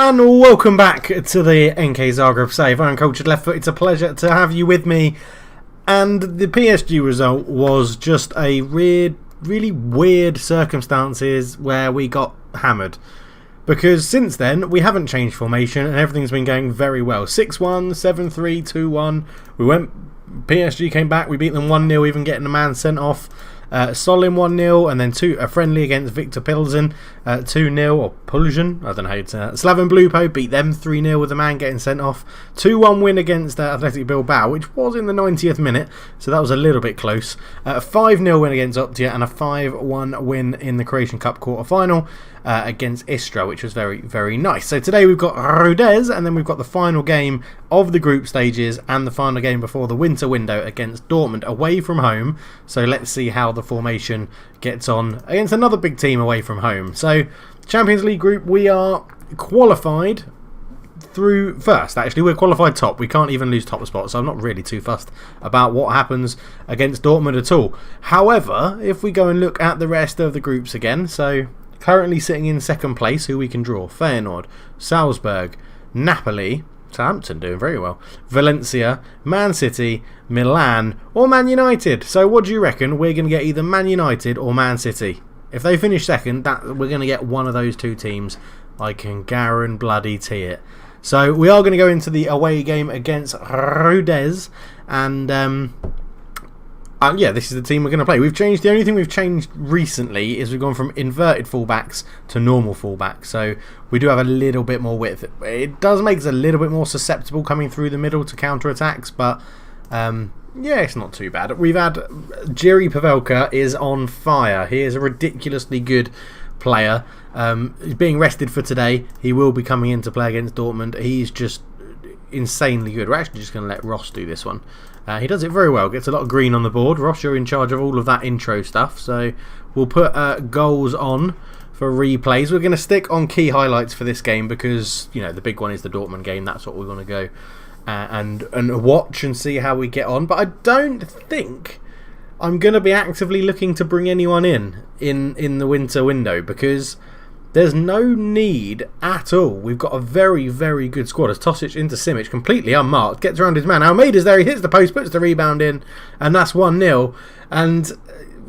And welcome back to the NK Zagreb save. I'm Cultured Left Foot. It's a pleasure to have you with me. And the PSG result was just a really weird circumstances where we got hammered. Because since then, we haven't changed formation and everything's been going very well. 6-1, 7-3, 2-1. PSG came back, we beat them 1-0, even getting a man sent off. Solin 1-0 and then a friendly against Victor Pilsen 2-0 or Pulsion, I don't know how you'd say that. Slaven Blupo beat them 3-0 with a man getting sent off. 2-1 win against Athletic Bilbao, which was in the 90th minute, so that was a little bit close. 5-0 win against Optia and a 5-1 win in the Croatian Cup quarter-final against Istra, which was very nice. So today we've got Rodez and then we've got the final game of the group stages and the final game before the winter window against Dortmund away from home. So let's see how the formation gets on against another big team away from home. So Champions League group, we are qualified through first. Actually, we're qualified top. We can't even lose top spot, so I'm not really too fussed about what happens against Dortmund at all. However, if we go and look at the rest of the groups again, so currently sitting in second place, who we can draw: Feyenoord, Salzburg, Napoli, Southampton doing very well, Valencia, Man City, Milan or Man United. So what do you reckon? We're going to get either Man United or Man City. If they finish second, we're going to get one of those two teams. I can guarantee it. So we are going to go into the away game against Rodez, and yeah, this is the team we're going to play. The only thing we've changed recently is we've gone from inverted fullbacks to normal fullbacks. So we do have a little bit more width. It does make us a little bit more susceptible coming through the middle to counter-attacks, but yeah, it's not too bad. We've had Jiri Pavelka is on fire. He is a ridiculously good player. He's being rested for today. He will be coming in to play against Dortmund. He's just insanely good. We're actually just going to let Ross do this one. He does it very well. Gets a lot of green on the board. Ross, you're in charge of all of that intro stuff. So we'll put goals on for replays. We're going to stick on key highlights for this game because, you know, the big one is the Dortmund game. That's what we're going to go and watch and see how we get on. But I don't think I'm going to be actively looking to bring anyone in the winter window because there's no need at all. We've got a very good squad. As Tosic into Simic, completely unmarked, gets around his man. Almeida's there, he hits the post, puts the rebound in, and that's 1-0. And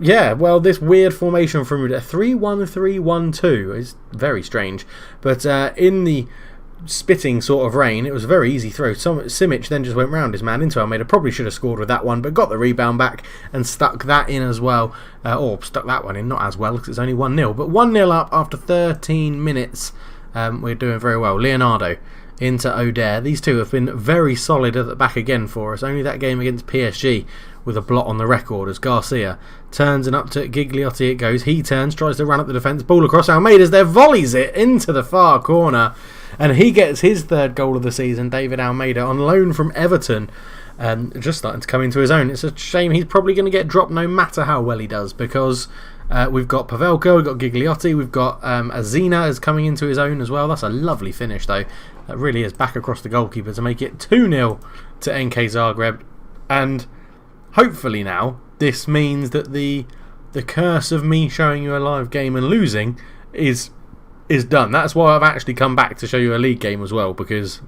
yeah, well, this weird formation from 3-1-3-1-2 is very strange. But in the spitting sort of rain, it was a very easy throw. Simic then just went round his man into Almeida. Probably should have scored with that one, but got the rebound back and stuck that in as well. Or stuck that one in, not as well because it's only 1-0. But 1-0 up after 13 minutes. We're doing very well. Leonardo into Oder. These two have been very solid at the back again for us. Only that game against PSG with a blot on the record as Garcia turns and up to Gigliotti it goes. He turns, tries to run up the defence. Ball across Almeida's there, volleys it into the far corner. And he gets his third goal of the season, David Almeida, on loan from Everton. Just starting to come into his own. It's a shame he's probably going to get dropped no matter how well he does because we've got Pavelka, we've got Gigliotti, we've got Azina is coming into his own as well. That's a lovely finish though. That really is back across the goalkeeper to make it 2-0 to NK Zagreb. And hopefully now this means that the curse of me showing you a live game and losing is done. That's why I've actually come back to show you a league game as well, because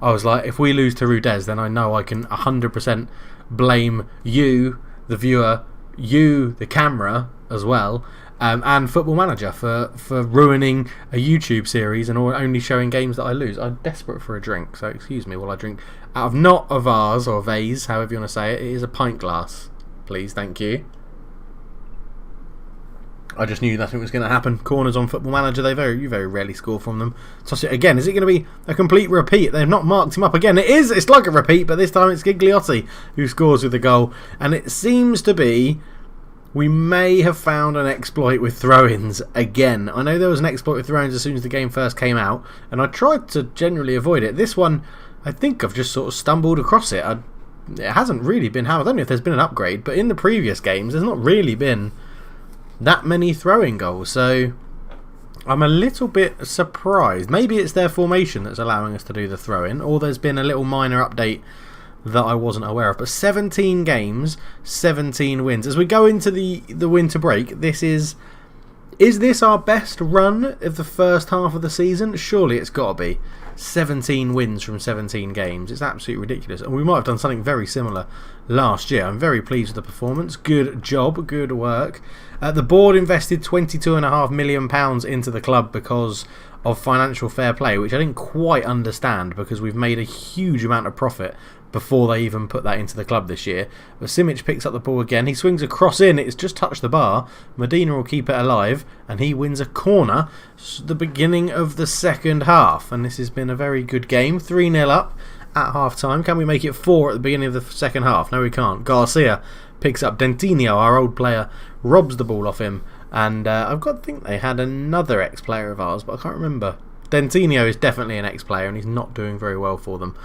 I was like, if we lose to Rodez, then I know I can 100% blame you, the viewer, you, the camera as well, and Football Manager for ruining a YouTube series and only showing games that I lose. I'm desperate for a drink, so excuse me while I drink out of not a vase or vase, however you want to say it. It is a pint glass, please, thank you. I just knew nothing was going to happen. Corners on Football Manager, you very rarely score from them. Toss it again. Is it going to be a complete repeat? They've not marked him up again. It is. It's like a repeat, but this time it's Gigliotti who scores with the goal. And it seems to be we may have found an exploit with throw-ins again. I know there was an exploit with throw-ins as soon as the game first came out, and I tried to generally avoid it. This one, I think I've just sort of stumbled across it. It hasn't really been how. I don't know if there's been an upgrade, but in the previous games, there's not really been that many throwing goals, so I'm a little bit surprised. Maybe it's their formation that's allowing us to do the throw-in, or there's been a little minor update that I wasn't aware of. But 17 games, 17 wins. As we go into the winter break, this is Is this our best run of the first half of the season? Surely it's got to be. 17 wins from 17 games. It's absolutely ridiculous. And we might have done something very similar last year. I'm very pleased with the performance. Good job. Good work. The board invested £22.5 million into the club because of financial fair play, which I didn't quite understand because we've made a huge amount of profit before they even put that into the club this year. But Simic picks up the ball again. He swings a cross in. It's just touched the bar. Medina will keep it alive, and he wins a corner. The beginning of the second half, and this has been a very good game. 3-0 up at half time. Can we make it 4 at the beginning of the second half? No, we can't. Garcia picks up Dentinho, our old player, robs the ball off him, and I've got to think they had another ex-player of ours, but I can't remember. Dentinho is definitely an ex-player, and he's not doing very well for them.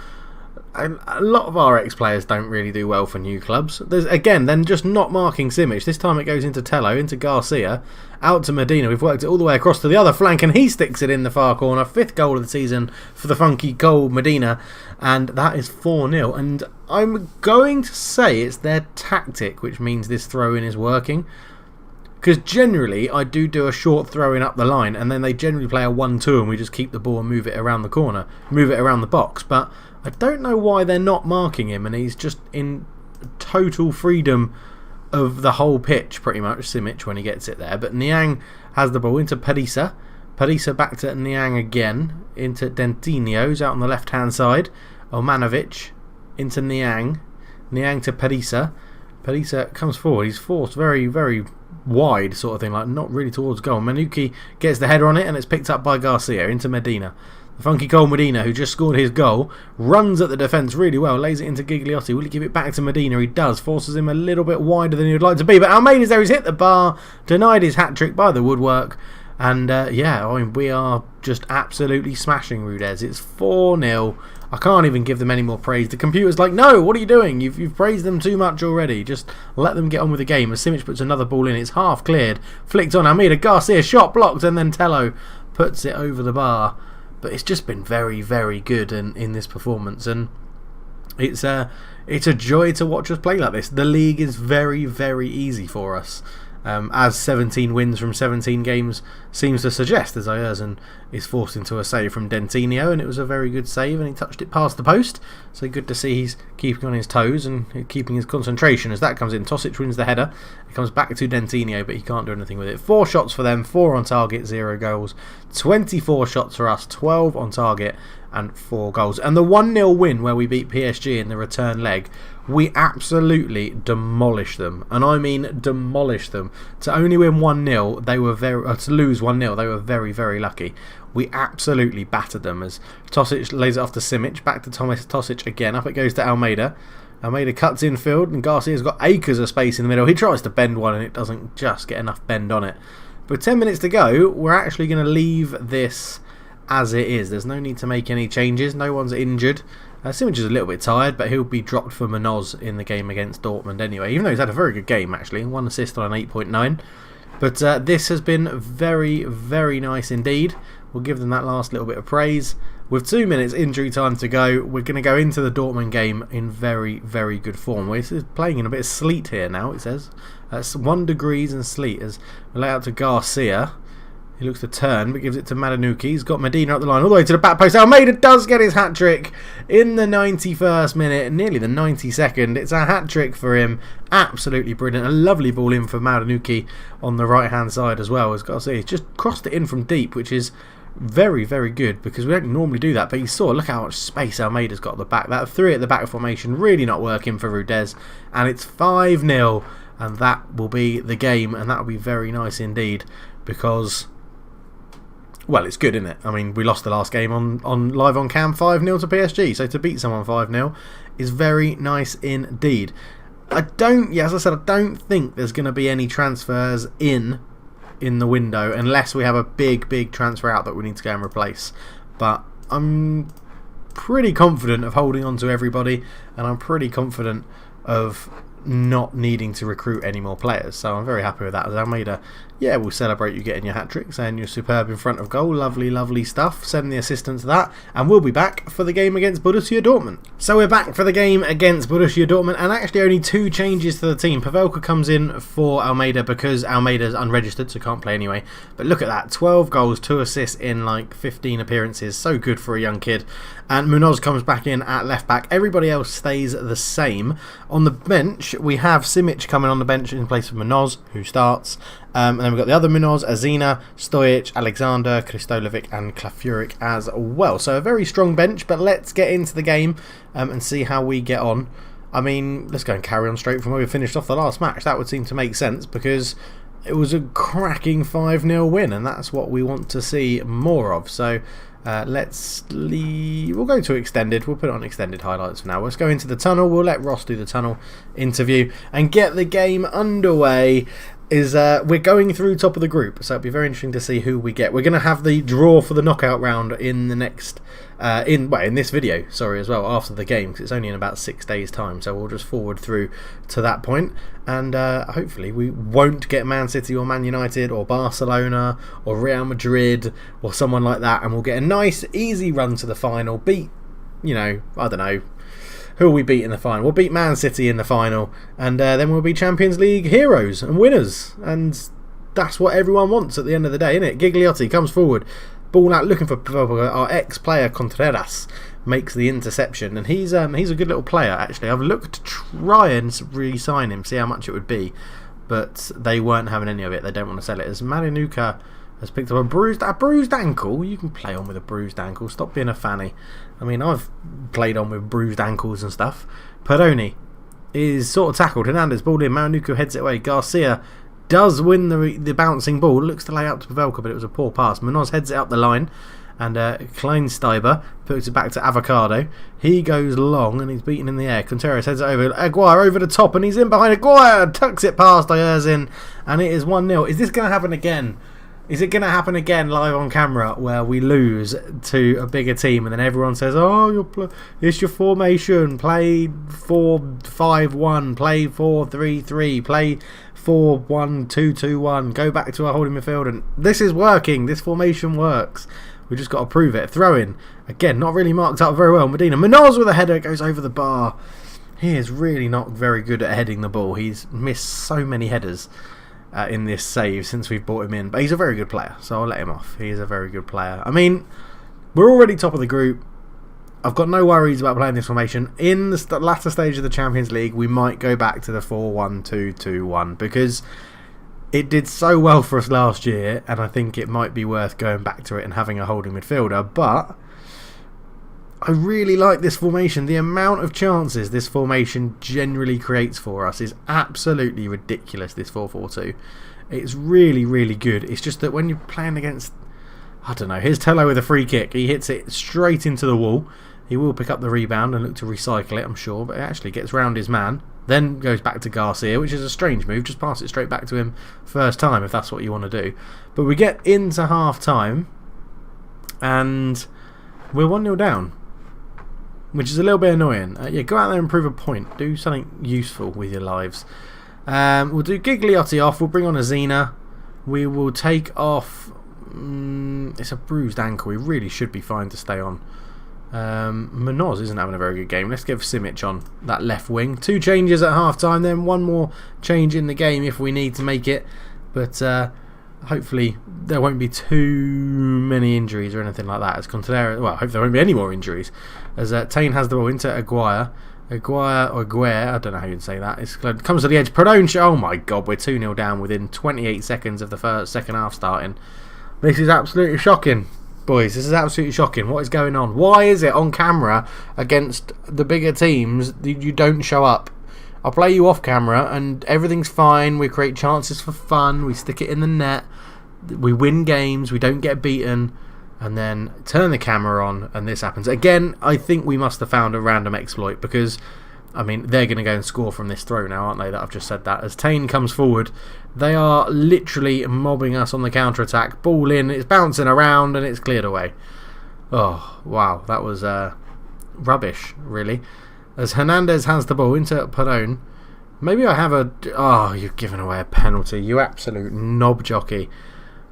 A lot of our ex-players don't really do well for new clubs. There's again, then just not marking Simic. This time it goes into Tello, into Garcia, out to Medina. We've worked it all the way across to the other flank, and he sticks it in the far corner. 5th goal of the season for the funky goal Medina, and that is 4-0. And I'm going to say it's their tactic, which means this throw-in is working. Because generally, I do a short throw-in up the line, and then they generally play a 1-2, and we just keep the ball and move it around the corner, move it around the box. But I don't know why they're not marking him, and he's just in total freedom of the whole pitch, pretty much, Simic, when he gets it there. But Niang has the ball into Parisa. Parisa back to Niang again, into Dentinho, who's out on the left-hand side. Omanovic into Niang. Niang to Parisa. Parisa comes forward. He's forced very, very wide, sort of thing, like not really towards goal. Manuki gets the header on it, and it's picked up by Garcia into Medina. The funky goal Medina, who just scored his goal, runs at the defence really well, lays it into Gigliotti. Will he give it back to Medina? He does. Forces him a little bit wider than he would like to be. But Almeida's there. He's hit the bar. Denied his hat-trick by the woodwork. And yeah, I mean, we are just absolutely smashing Rudez. It's 4-0. I can't even give them any more praise. The computer's like, no, what are you doing? You've praised them too much already. Just let them get on with the game. As Simic puts another ball in, it's half cleared. Flicked on Almeida. Garcia, shot blocked, and then Tello puts it over the bar. But it's just been very, very good in this performance, and it's a joy to watch us play like this. The league is very, very easy for us, as 17 wins from 17 games seems to suggest, as Ayerson is forced into a save from Dentinho, and it was a very good save, and he touched it past the post. So good to see he's keeping on his toes and keeping his concentration as that comes in. Tosic wins the header. It comes back to Dentinho, but he can't do anything with it. 4 shots for them, 4 on target, 0 goals. 24 shots for us, 12 on target and 4 goals. And the 1-0 win where we beat PSG in the return leg, we absolutely demolished them. And I mean demolished them. To only win 1-0, they were to lose 1-0, they were very, very lucky. We absolutely battered them as Tosic lays it off to Simic, back to Thomas Tosic again, up it goes to Almeida. Almeida cuts in field, and Garcia's got acres of space in the middle. He tries to bend one, and it doesn't just get enough bend on it. But 10 minutes to go, we're actually going to leave this as it is. There's no need to make any changes. No one's injured. Simic is a little bit tired, but he'll be dropped for Munoz in the game against Dortmund anyway, even though he's had a very good game, actually. 1 assist on an 8.9. But this has been very, very nice indeed. We'll give them that last little bit of praise. With 2 minutes injury time to go, we're going to go into the Dortmund game in very, very good form. We're playing in a bit of sleet here now, it says. That's 1 degree and sleet as we lay out to Garcia. He looks to turn, but gives it to Madanuki. He's got Medina up the line all the way to the back post. Almeida does get his hat-trick in the 91st minute, nearly the 92nd. It's a hat-trick for him. Absolutely brilliant. A lovely ball in for Madanuki on the right-hand side as well. As Garcia, he's just crossed it in from deep, which is very, very good because we don't normally do that. But you saw, look how much space Almeida's got at the back. That 3 at the back formation really not working for Rudez. And it's 5-0. And that will be the game. And that will be very nice indeed because... well, it's good, isn't it? I mean, we lost the last game on live on cam 5-0 to PSG, so to beat someone 5-0 is very nice indeed. As I said, I don't think there's going to be any transfers in the window unless we have a big transfer out that we need to go and replace. But I'm pretty confident of holding on to everybody, and I'm pretty confident of not needing to recruit any more players. So I'm very happy with that. As Almeida, yeah, we'll celebrate you getting your hat-trick, saying you're superb in front of goal. Lovely, lovely stuff. Send the assistant to that. And we'll be back for the game against Borussia Dortmund. So we're back for the game against Borussia Dortmund, and actually only 2 changes to the team. Pavelka comes in for Almeida because Almeida's unregistered, so can't play anyway. But look at that, 12 goals, 2 assists in like 15 appearances. So good for a young kid. And Munoz comes back in at left back. Everybody else stays the same. On the bench, we have Simic coming on the bench in place of Munoz, who starts. And then we've got the other Munoz, Azina, Stojic, Alexander, Kristolovic and Klafuric as well. So a very strong bench, but let's get into the game and see how we get on. I mean, let's go and carry on straight from where we finished off the last match. That would seem to make sense because it was a cracking 5-0 win, and that's what we want to see more of. So we'll go to extended. We'll put it on extended highlights for now. Let's go into the tunnel. We'll let Ross do the tunnel interview and get the game underway. We're going through top of the group, so it'll be very interesting to see who we get. We're going to have the draw for the knockout round in the next in this video, as well, after the game, because it's only in about 6 days time. So we'll just forward through to that point, and hopefully we won't get Man City or Man United or Barcelona or Real Madrid or someone like that, and we'll get a nice easy run to the final. Beat, I don't know, who will we beat in the final? We'll beat Man City in the final, and then we'll be Champions League heroes and winners. And that's what everyone wants at the end of the day, isn't it? Gigliotti comes forward, ball out looking for our ex-player Contreras, makes the interception, and he's a good little player actually. I've looked to try and re-sign him, see how much it would be, but they weren't having any of it. They don't want to sell it. As Marinuka has picked up a bruised ankle. You can play on with a bruised ankle. Stop being a fanny. I mean, I've played on with bruised ankles and stuff. Peroni is sort of tackled. Hernandez ball in. Marinuka heads it away. Garcia does win the bouncing ball. Looks to lay out to Pavelka, but it was a poor pass. Munoz heads it up the line, and Kleinsteiber puts it back to Avocado. He goes long and he's beaten in the air. Contreras heads it over. Aguirre over the top, and he's in behind Aguirre. Tucks it past Ierzin, and it is 1-0. Is this going to happen again? Is it going to happen again live on camera where we lose to a bigger team and then everyone says, oh, it's your formation, play 4-5-1, play 4-3-3, play 4-1-2-2-1, go back to our holding midfield, and this is working, this formation works. We just got to prove it. Throw in. Again, not really marked up very well. Medina. Munoz with a header, goes over the bar. He is really not very good at heading the ball. He's missed so many headers in this save since we've brought him in, but he's a very good player, so I'll let him off. He is a very good player. I mean, we're already top of the group. I've got no worries about playing this formation. In the latter stage of the Champions League, we might go back to the 4-1-2-2-1 because it did so well for us last year, and I think it might be worth going back to it and having a holding midfielder. But I really like this formation. The amount of chances this formation generally creates for us is absolutely ridiculous, this 4-4-2. It's really, really good. It's just that when you're playing against, I don't know, here's Tello with a free kick. He hits it straight into the wall. He will pick up the rebound and look to recycle it, I'm sure, but it actually gets round his man. Then goes back to Garcia, which is a strange move. Just pass it straight back to him first time if that's what you want to do. But we get into half-time and we're 1-0 down, which is a little bit annoying. Yeah, go out there and prove a point. Do something useful with your lives. We'll do Gigliotti off. We'll bring on Azina. We will take off... it's a bruised ankle. He really should be fine to stay on. Munoz isn't having a very good game. Let's give Simic on that left wing. 2 changes at half-time, then 1 more change in the game if we need to make it. But hopefully there won't be too many injuries or anything like that. As Contreras, well, I hope there won't be any more injuries. As Tain has the ball into Aguirre, I don't know how you'd say that. It comes to the edge. Prodonche, oh my god, we're 2-0 down within 28 seconds of the second half starting. This is absolutely shocking, boys. This is absolutely shocking. What is going on? Why is it on camera against the bigger teams that you don't show up? I'll play you off camera and everything's fine. We create chances for fun. We stick it in the net. We win games. We don't get beaten. And then turn the camera on and this happens. Again, I think we must have found a random exploit because, I mean, they're going to go and score from this throw now, aren't they? That I've just said that. As Tain comes forward, they are literally mobbing us on the counter-attack. Ball in, it's bouncing around and it's cleared away. Oh, wow. That was rubbish, really. As Hernandez has the ball into Perón. Maybe I have a... Oh, you've given away a penalty. You absolute knob jockey.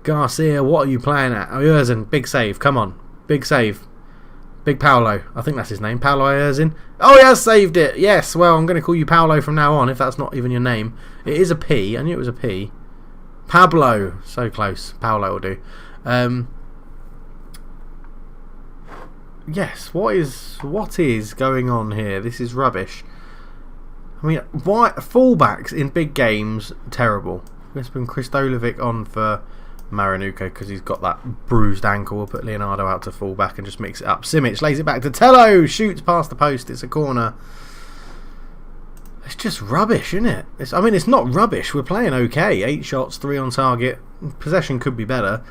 Garcia, what are you playing at? Oh, Erzin, big save. Come on. Big save. Big Paolo. I think that's his name. Paolo Erzin. Oh, he has saved it. Yes, well, I'm going to call you Paolo from now on if that's not even your name. It is a P. I knew it was a P. Pablo. So close. Paolo will do. Yes, what is going on here? This is rubbish. I mean, why fullbacks in big games terrible. Let's bring Kristolovic on for Marinuka because he's got that bruised ankle. We'll put Leonardo out to fullback and just mix it up. Simic lays it back to Tello, shoots past the post. It's a corner. It's just rubbish, isn't it? I mean, it's not rubbish. We're playing okay. 8 shots, 3 on target. Possession could be better.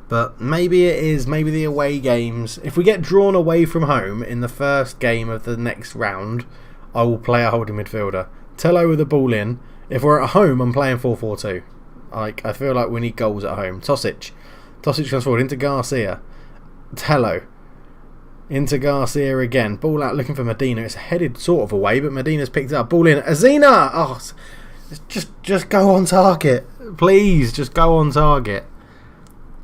But maybe it is. Maybe the away games. If we get drawn away from home in the first game of the next round, I will play a holding midfielder. Tello with the ball in. If we're at home, I'm playing 4-4-2. I feel like we need goals at home. Tosic comes forward into Garcia. Tello. Into Garcia again. Ball out looking for Medina. It's headed sort of away, but Medina's picked it up. Ball in. Azina! Oh, just go on target. Please, just go on target.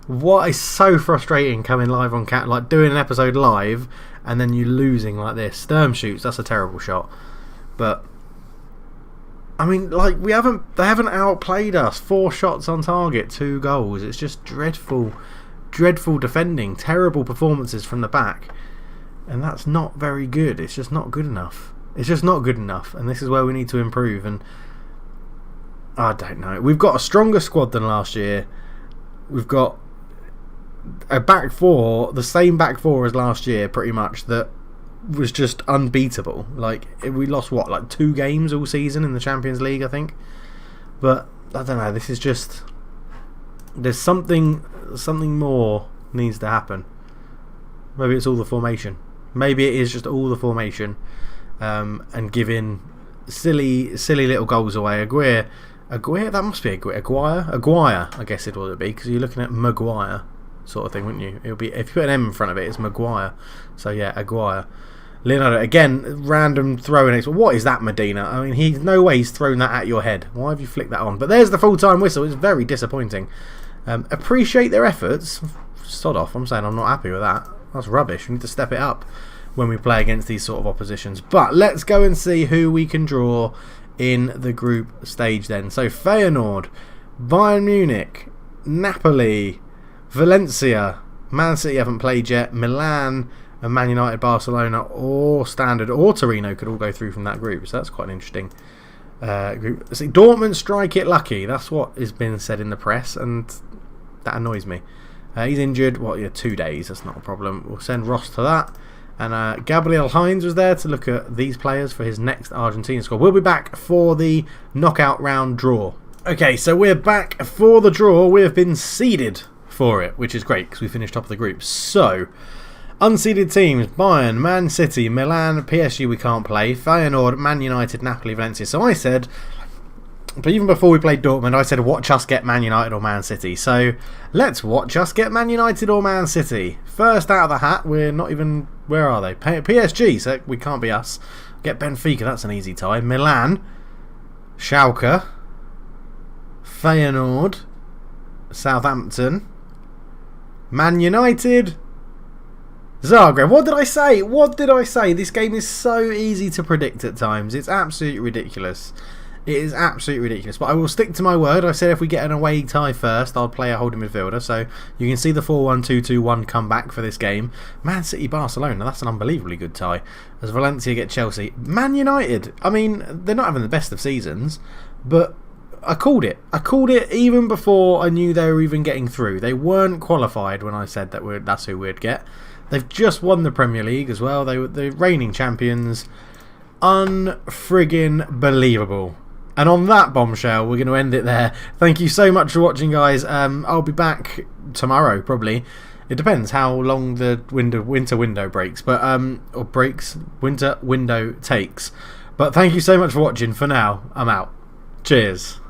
What is so frustrating coming live on Cat, like doing an episode live and then you losing like this. Sturm shoots, that's a terrible shot. But I mean, like they haven't outplayed us. 4 shots on target, 2 goals. It's just dreadful defending, terrible performances from the back. And that's not very good. It's just not good enough. It's just not good enough, and this is where we need to improve. And I don't know. We've got a stronger squad than last year. We've got a back four, the same back four as last year, pretty much, that was just unbeatable. Like, we lost what, like 2 games all season in the Champions League, I think. But I don't know. This is just, there's something more needs to happen. Maybe it's all the formation. Maybe it is just all the formation, and giving silly little goals away. Aguirre, that must be Aguirre, I guess it would be, because you're looking at Maguire sort of thing, wouldn't you? It'll be, if you put an M in front of it, it's Maguire. So yeah, Aguirre. Leonardo again, random throwing. What is that, Medina? I mean, no way he's thrown that at your head. Why have you flicked that on? But there's the full-time whistle. It's very disappointing. Appreciate their efforts. Sod off. I'm saying I'm not happy with that. That's rubbish. We need to step it up when we play against these sort of oppositions. But let's go and see who we can draw in the group stage then. So Feyenoord, Bayern Munich, Napoli, Valencia, Man City haven't played yet, Milan and Man United, Barcelona, or Standard or Torino could all go through from that group. So that's quite an interesting group. See, Dortmund strike it lucky. That's what has been said in the press, and that annoys me. He's injured. 2 days. That's not a problem. We'll send Ross to that. And Gabriel Heinz was there to look at these players for his next Argentina squad. We'll be back for the knockout round draw. Okay, so we're back for the draw. We have been seeded for it, which is great because we finished top of the group. So, unseeded teams: Bayern, Man City, Milan, PSG we can't play, Feyenoord, Man United, Napoli, Valencia. So I said, but even before we played Dortmund, I said watch us get Man United or Man City. So let's watch us get Man United or Man City. First out of the hat, we're not even, where are they? PSG, so we can't be us. Get Benfica, that's an easy tie. Milan, Schalke, Feyenoord, Southampton, Man United, Zagreb. What did I say? This game is so easy to predict at times. It's absolutely ridiculous. It is absolutely ridiculous. But I will stick to my word. I said if we get an away tie first, I'll play a holding midfielder. So you can see the 4-1-2-2-1 comeback for this game. Man City, Barcelona. That's an unbelievably good tie. As Valencia get Chelsea. Man United. I mean, they're not having the best of seasons, but I called it. I called it even before I knew they were even getting through. They weren't qualified when I said that that's who we'd get. They've just won the Premier League as well. They were the reigning champions. Unfriggin' believable. And on that bombshell, we're going to end it there. Thank you so much for watching, guys. I'll be back tomorrow, probably. It depends how long the winter window breaks, but winter window takes. But thank you so much for watching. For now, I'm out. Cheers.